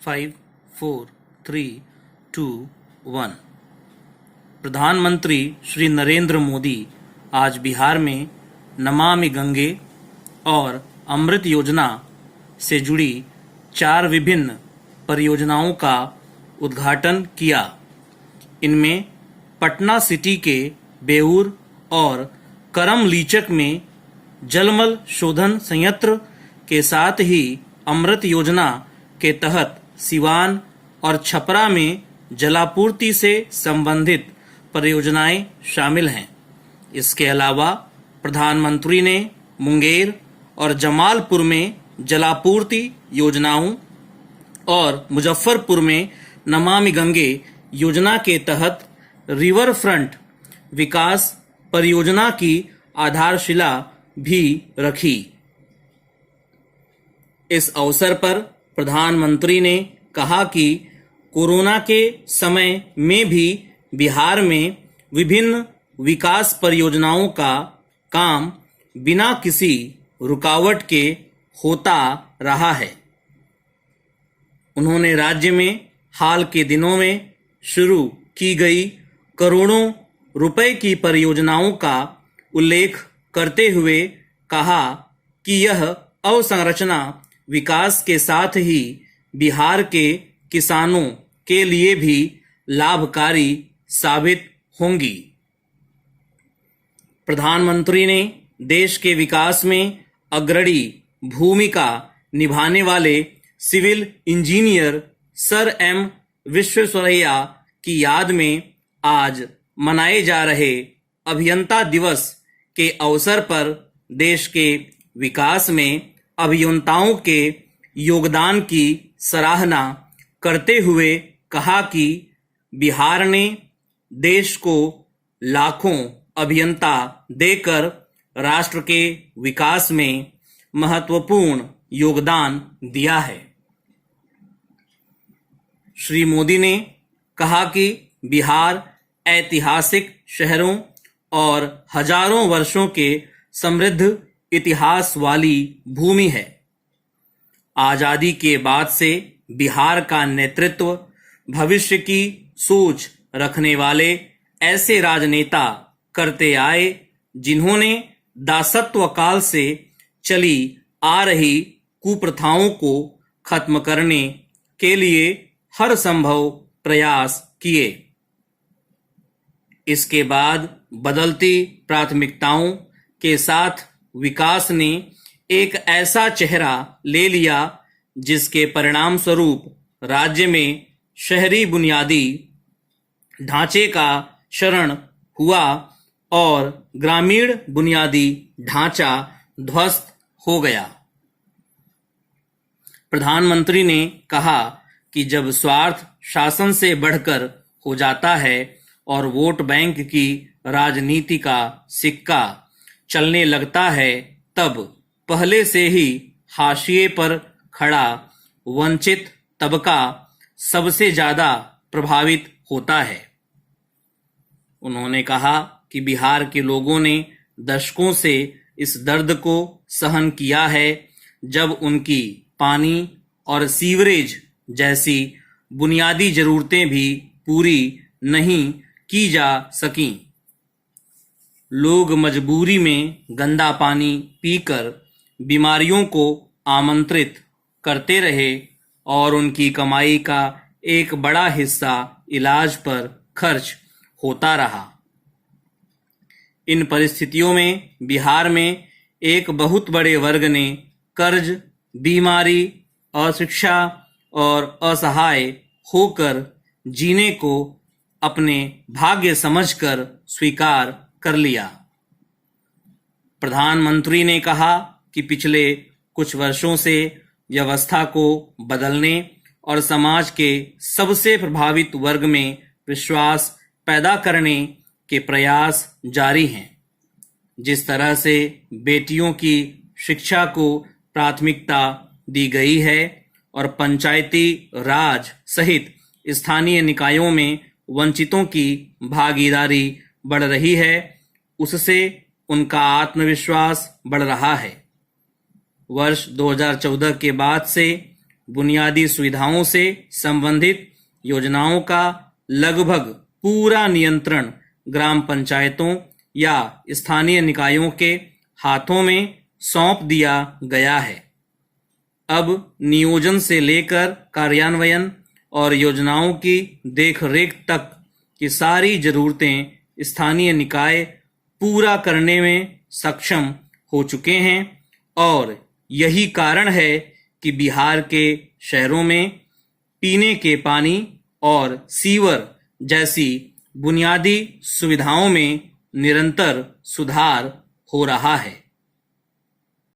5, 4, 3, 2, 1। प्रधानमंत्री श्री नरेंद्र मोदी आज बिहार में नमामि गंगे और अमृत योजना से जुड़ी 4 विभिन्न परियोजनाओं का उद्घाटन किया। इनमें पटना सिटी के बेऊर और करमलीचक में जलमल शोधन संयंत्र के साथ ही अमृत योजना के तहत सिवान और छपरा में जलापूर्ति से संबंधित परियोजनाएं शामिल हैं। इसके अलावा प्रधानमंत्री ने मुंगेर और जमालपुर में जलापूर्ति योजनाओं और मुजफ्फरपुर में नमामि गंगे योजना के तहत रिवर फ्रंट विकास परियोजना की आधारशिला भी रखी। इस अवसर पर प्रधानमंत्री ने कहा कि कोरोना के समय में भी बिहार में विभिन्न विकास परियोजनाओं का काम बिना किसी रुकावट के होता रहा है। उन्होंने राज्य में हाल के दिनों में शुरू की गई करोड़ों रुपए की परियोजनाओं का उल्लेख करते हुए कहा कि यह अवसंरचना विकास के साथ ही बिहार के किसानों के लिए भी लाभकारी साबित होंगी। प्रधानमंत्री ने देश के विकास में अग्रणी भूमिका निभाने वाले civil engineer sir M Visvesvaraya की याद में आज मनाए जा रहे अभियंता दिवस के अवसर पर देश के विकास में अभियंताओं के योगदान की सराहना करते हुए कहा कि बिहार ने देश को लाखों अभियंता देकर राष्ट्र के विकास में महत्वपूर्ण योगदान दिया है। श्री मोदी ने कहा कि बिहार ऐतिहासिक शहरों और हजारों वर्षों के समृद्ध इतिहास वाली भूमि है। आजादी के बाद से बिहार का नेतृत्व भविष्य की सोच रखने वाले ऐसे राजनेता करते आए जिन्होंने दासत्व काल से चली आ रही कुप्रथाओं को खत्म करने के लिए हर संभव प्रयास किए। इसके बाद बदलती प्राथमिकताओं के साथ विकास ने एक ऐसा चेहरा ले लिया जिसके परिणाम स्वरूप राज्य में शहरी बुनियादी ढांचे का क्षरण हुआ और ग्रामीण बुनियादी ढांचा ध्वस्त हो गया। प्रधानमंत्री ने कहा कि जब स्वार्थ शासन से बढ़कर हो जाता है और वोट बैंक की राजनीति का सिक्का चलने लगता है, तब पहले से ही हाशिए पर खड़ा वंचित तबका सबसे ज्यादा प्रभावित होता है। उन्होंने कहा कि बिहार के लोगों ने दशकों से इस दर्द को सहन किया है जब उनकी पानी और सीवरेज जैसी बुनियादी जरूरतें भी पूरी नहीं की जा सकीं। लोग मजबूरी में गंदा पानी पीकर बीमारियों को आमंत्रित करते रहे और उनकी कमाई का एक बड़ा हिस्सा इलाज पर खर्च होता रहा। इन परिस्थितियों में बिहार में एक बहुत बड़े वर्ग ने कर्ज, बीमारी, अशिक्षा और असहाय होकर जीने को अपने भाग्य समझकर स्वीकार कर लिया। प्रधानमंत्री ने कहा कि पिछले कुछ वर्षों से व्यवस्था को बदलने और समाज के सबसे प्रभावित वर्ग में विश्वास पैदा करने के प्रयास जारी हैं। जिस तरह से बेटियों की शिक्षा को प्राथमिकता दी गई है और पंचायती राज सहित स्थानीय निकायों में वंचितों की भागीदारी बढ़ रही है, उससे उनका आत्मविश्वास बढ़ रहा है। वर्ष 2014 के बाद से बुनियादी सुविधाओं से संबंधित योजनाओं का लगभग पूरा नियंत्रण ग्राम पंचायतों या स्थानीय निकायों के हाथों में सौंप दिया गया है। अब नियोजन से लेकर कार्यान्वयन और योजनाओं की देखरेख तक की सारी जरूरतें स्थानीय निकाय पूरा करने में सक्षम हो चुके हैं और यही कारण है कि बिहार के शहरों में पीने के पानी और सीवर जैसी बुनियादी सुविधाओं में निरंतर सुधार हो रहा है।